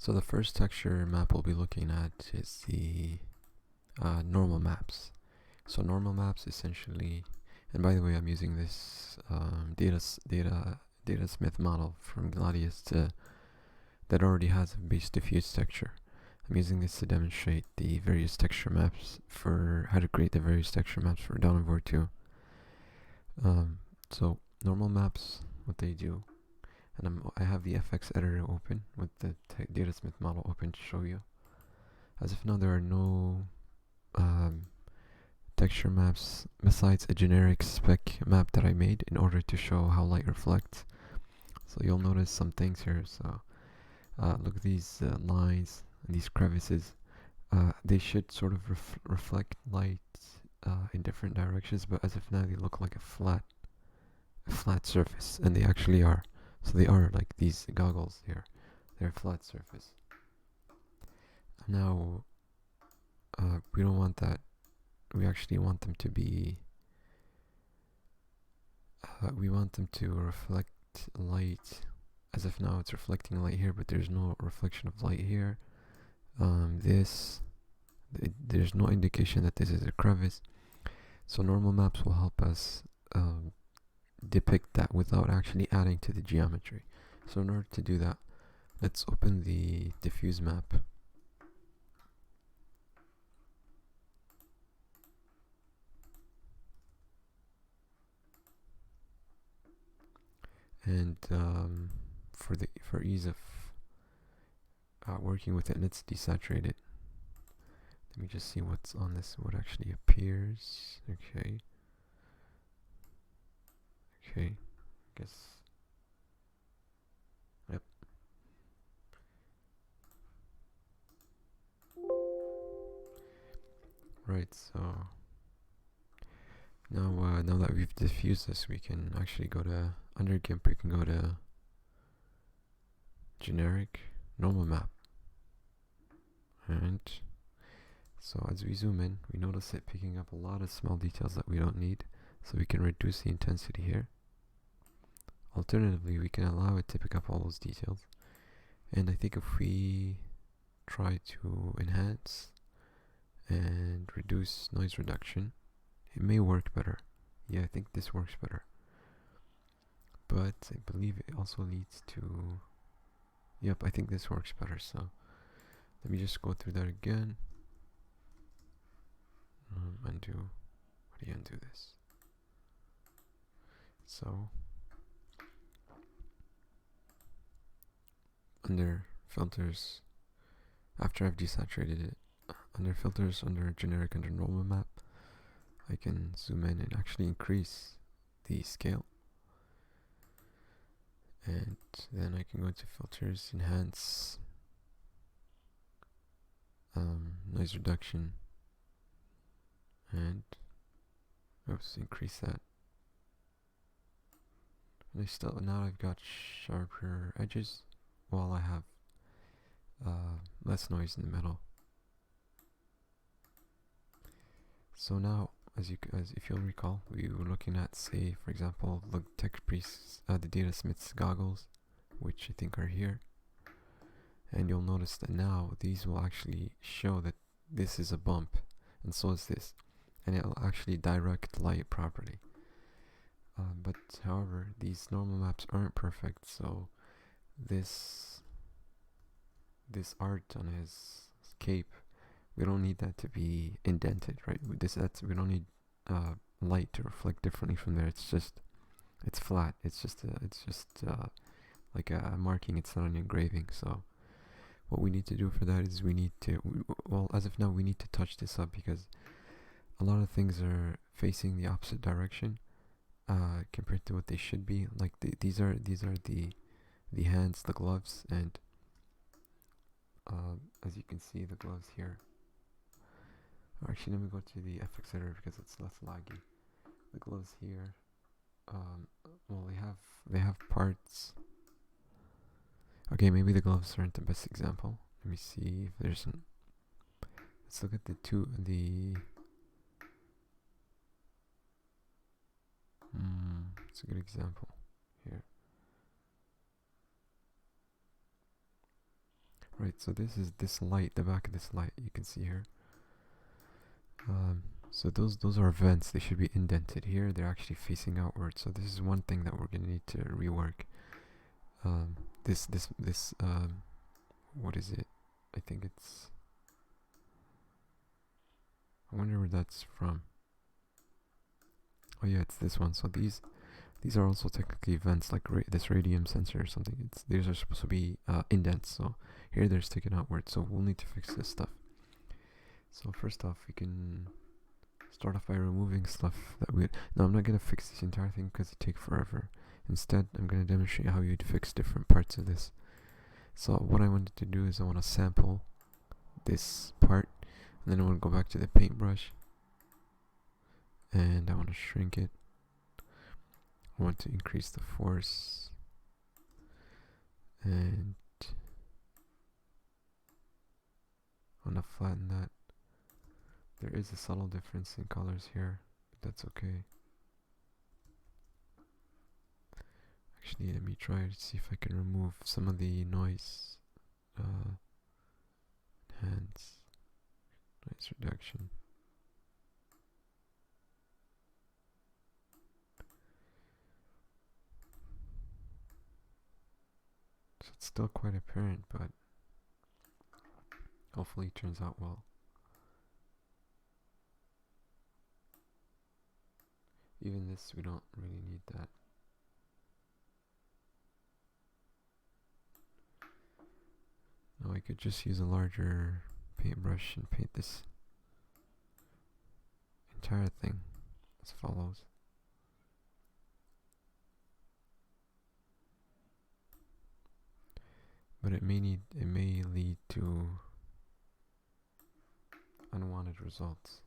So the first texture map we'll be looking at is the normal maps. So normal maps essentially, and by the way, I'm using this Datasmith model from Gladius that already has a base diffuse texture. I'm using this to demonstrate the various texture maps for how to create the various texture maps for downward 2. So normal maps, what they do, and I have the FX editor open with the Datasmith model open to show you. As of now, there are no texture maps besides a generic spec map that I made in order to show how light reflects. So you'll notice some things here. So look at these lines and these crevices. They should sort of reflect light in different directions, but as of now they look like a flat surface, and they actually are. So they are like these goggles here. They're a flat surface. Now we don't want that. We actually want them to be. We want them to reflect light. As of now, it's reflecting light here, but there's no reflection of light here. There's no indication that this is a crevice. So normal maps will help us depict that without actually adding to the geometry. So in order to do that, let's open the diffuse map. And for ease of working with it, let's desaturate it. Let me just see what's on this, what actually appears. Okay. Guess. Yep. Right. So now that we've diffused this, we can actually go to under GIMP. We can go to generic normal map, and so as we zoom in, we notice it picking up a lot of small details that we don't need. So we can reduce the intensity here. Alternatively, we can allow it to pick up all those details. And I think if we try to enhance and reduce noise reduction, it may work better. Yeah, I think this works better. But I believe it also leads to... Yep, I think this works better. So let me just go through that again. Undo. How do you undo this? So under filters, after I've desaturated it, under filters, under generic, under normal map, I can zoom in and actually increase the scale. And then I can go to filters, enhance, noise reduction, and increase that. And now I've got sharper edges, while I have less noise in the middle. So now, as if you'll recall, we were looking at, say, for example, the Datasmith's goggles, which I think are here. And you'll notice that now these will actually show that this is a bump, and so is this, and it'll actually direct light properly. But however, these normal maps aren't perfect, so this art on his cape, we don't need that to be indented, right? We don't need light to reflect differently from there. It's flat. It's just like a marking. It's not an engraving. So what we need to do for that is as of now, we need to touch this up, because a lot of things are facing the opposite direction compared to what they should be. Like these are the hands, the gloves, and as you can see, the gloves here. Actually, let me go to the FX editor because it's less laggy. The gloves here, well, they have parts. Okay, maybe the gloves aren't the best example. Let me see if there's an. Let's look at it's a good example here. Right, so this is this light, the back of this light you can see here. So those are vents. They should be indented. Here they're actually facing outward. So this is one thing that we're gonna need to rework. This what is it? I think it's. I wonder where that's from. Oh yeah, it's this one. So these are also technically vents, like this radium sensor or something. These are supposed to be indents. So here they're sticking outward. So we'll need to fix this stuff. So first off, we can start off by removing stuff that we. No, I'm not gonna fix this entire thing because it takes forever. Instead, I'm gonna demonstrate how you'd fix different parts of this. So what I wanted to do is I want to sample this part, and then I want to go back to the paintbrush, and I want to shrink it. I want to increase the force, and I want to flatten that. There is a subtle difference in colors here, but that's okay. Actually, let me try to see if I can remove some of the noise. Enhance, noise reduction. So it's still quite apparent, but hopefully it turns out well. Even this, we don't really need that. Now I could just use a larger paintbrush and paint this entire thing as follows. But it may lead to unwanted results.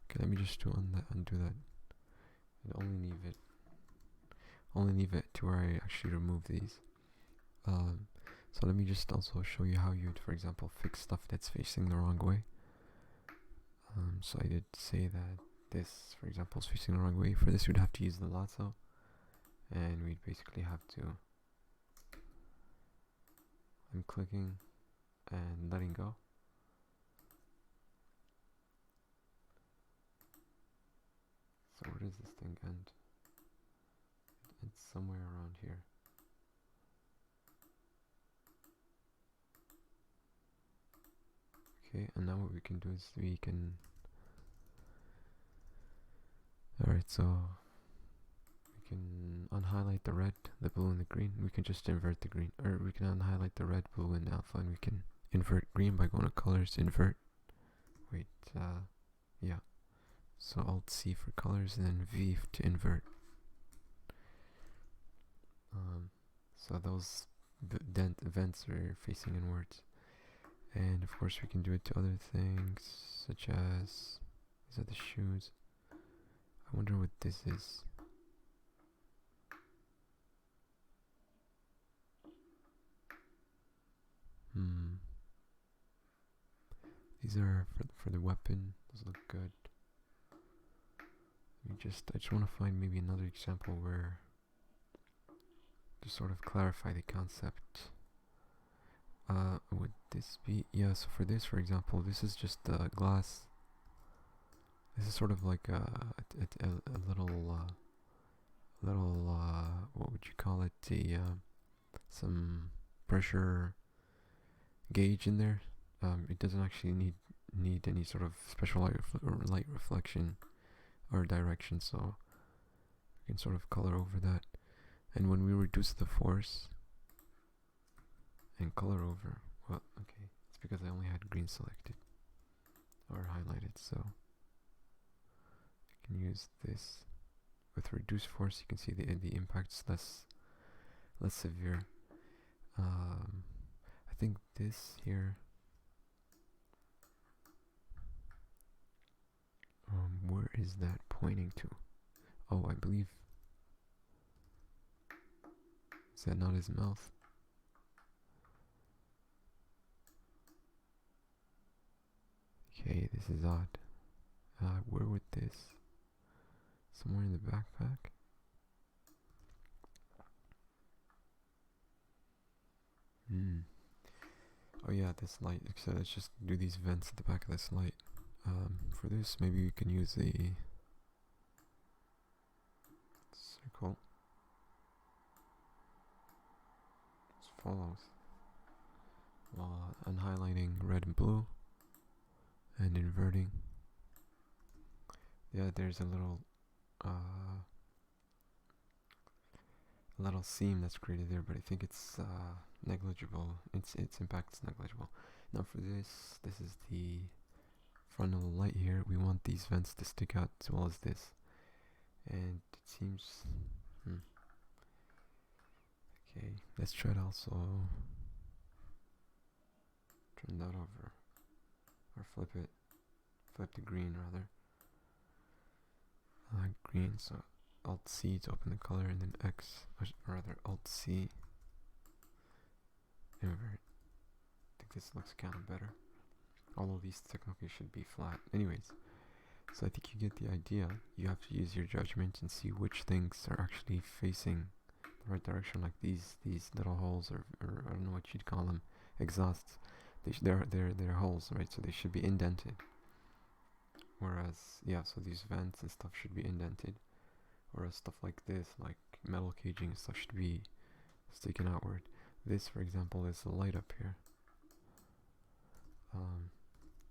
Okay, let me just undo that, and only leave it to where I actually remove these. So let me just also show you how you'd, for example, fix stuff that's facing the wrong way. So I did say that this, for example, is facing the wrong way. For this, we'd have to use the lasso, and we'd basically have to. I'm clicking and letting go. So where does this thing end? It's somewhere around here. Okay, and now what we can do is we can. Alright, so we can unhighlight the red, the blue, and the green. We can just invert the green, or we can unhighlight the red, blue, and alpha, and we can invert green by going to colors, invert. Wait, yeah. So Alt C for colors, and then V to invert. So those vents are facing inwards. And of course we can do it to other things, such as, these are the shoes. I wonder what this is. These are for the weapon. Those look good. I just want to find maybe another example where to sort of clarify the concept. Would this be, yeah, so for this, for example, this is just glass. This is sort of like a little, what would you call it, some pressure gauge in there. It doesn't actually need any sort of special light reflection or direction, so we can sort of color over that. And when we reduce the force and color over, well, okay, it's because I only had green selected or highlighted, so I can use this. With reduced force, you can see the impact's less severe. I think this here. Where is that pointing to? Oh, I believe. Is that not his mouth? Okay, this is odd. Where would this? Somewhere in the backpack? Oh yeah, this light. So let's just do these vents at the back of this light. For this, maybe we can use a circle. As follows. I'm highlighting red and blue and inverting. Yeah, there's a little seam that's created there, but I think it's negligible. Its impact is negligible. Now for this is the front of the light here. We want these vents to stick out as well as this, and it seems okay. Let's try to also turn that over, or flip the green rather. Green, so Alt C to open the color, and then X, or rather Alt C, invert. I think this looks kind of better. All of these technically should be flat. Anyways, so I think you get the idea. You have to use your judgment and see which things are actually facing the right direction, like these little holes, or I don't know what you'd call them, exhausts. They're holes, right? So they should be indented. Whereas, yeah, so these vents and stuff should be indented. Whereas stuff like this, like metal caging and stuff, should be sticking outward. This, for example, is the light up here.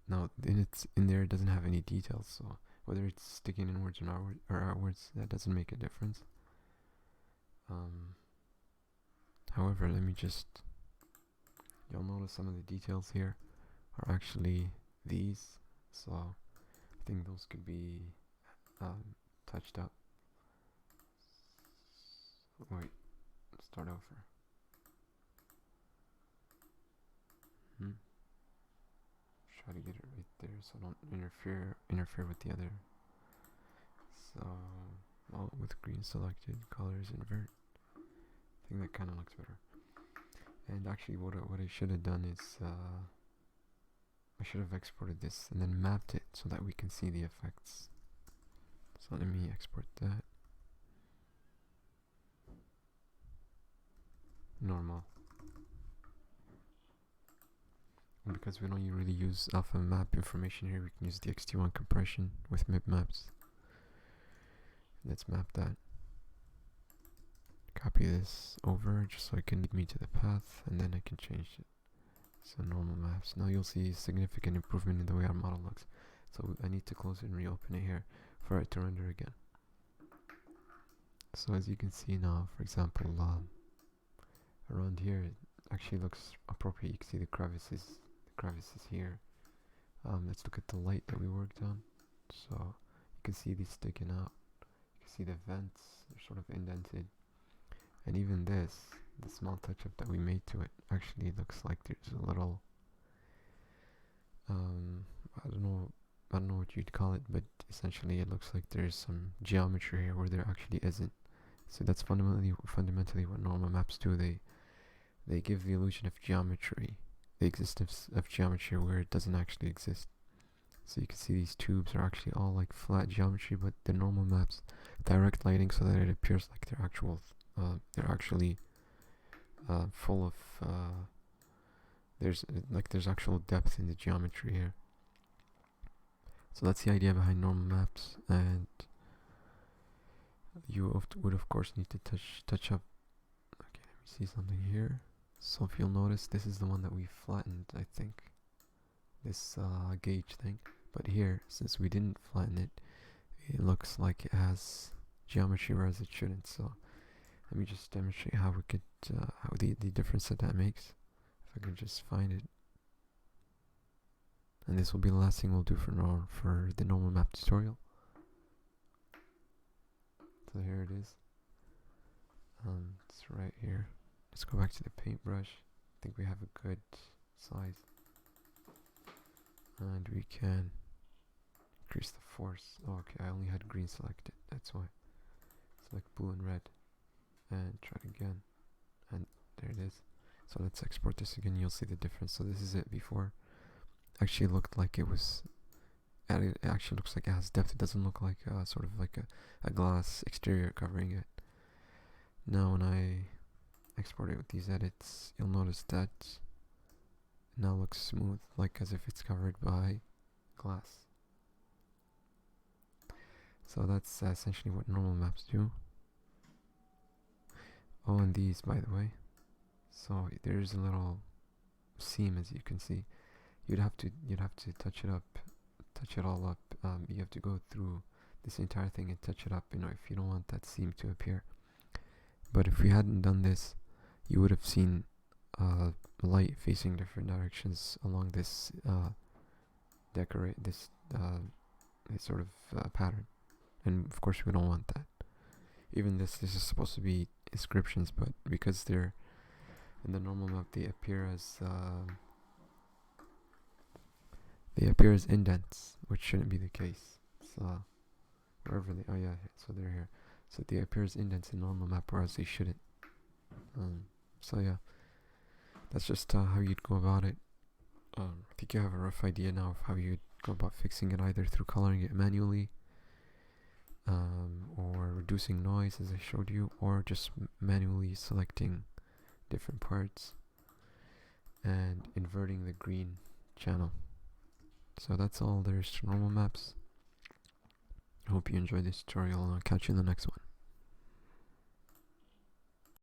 Now, in there, it doesn't have any details, so whether it's sticking inwards or outwards, that doesn't make a difference. However, let me just... You'll notice some of the details here are actually these, so I think those could be touched up. Wait, start over. Try to get it right there so don't interfere with the other. So, well, with green selected, colors invert. I think that kind of looks better. And actually, what I should have done is I should have exported this and then mapped it so that we can see the effects. So let me export that. Normal. And because we don't really use alpha map information here, we can use the xt1 compression with mip maps. Let's map that. Copy this over just so it can lead me to the path, and then I can change it. So normal maps. Now you'll see significant improvement in the way our model looks. So I need to close it and reopen it here for it to render again. So as you can see now, for example, around here it actually looks appropriate. You can see the crevices here. Let's look at the light that we worked on. So you can see these sticking out. You can see the vents are sort of indented. And even the small touch-up that we made to it actually looks like there's a little, I don't know what you'd call it, but essentially it looks like there's some geometry here where there actually isn't. So that's fundamentally what normal maps do. They give the illusion of geometry, the existence of geometry where it doesn't actually exist. So you can see these tubes are actually all like flat geometry, but the normal maps direct lighting so that it appears like they're actually full of there's actual depth in the geometry here. So that's the idea behind normal maps, and you would of course need to touch up. Okay, let me see something here. So if you'll notice, this is the one that we flattened, I think, this gauge thing. But here, since we didn't flatten it, it looks like it has geometry whereas it shouldn't. So let me just demonstrate how we could, how the difference that makes. If I can just find it. And this will be the last thing we'll do for the normal map tutorial. So here it is. It's right here. Let's go back to the paintbrush. I think we have a good size. And we can increase the force. Oh, okay, I only had green selected. That's why. Select blue and red. And try it again. And there it is. So let's export this again. You'll see the difference. So this is it before. Actually looked like it it actually looks like it has depth. It doesn't look like sort of like a glass exterior covering it. Now when I export it with these edits, you'll notice that it now looks smooth, like as if it's covered by glass. So that's essentially what normal maps do. Oh, and these, by the way. So there's a little seam, as you can see. You'd have to touch it up, touch it all up. You have to go through this entire thing and touch it up, if you don't want that seam to appear. But if we hadn't done this, you would have seen light facing different directions along this this sort of pattern. And of course we don't want that. Even this is supposed to be inscriptions, but because they're in the normal map, they appear as indents, which shouldn't be the case. So wherever they, oh yeah, so they're here. So they appear as indents in normal map, whereas they shouldn't. So yeah, that's just how you'd go about it. I think you have a rough idea now of how you'd go about fixing it, either through coloring it manually, or reducing noise as I showed you, or just manually selecting different parts and inverting the green channel. So that's all there is to normal maps. I hope you enjoyed this tutorial, and I'll catch you in the next one.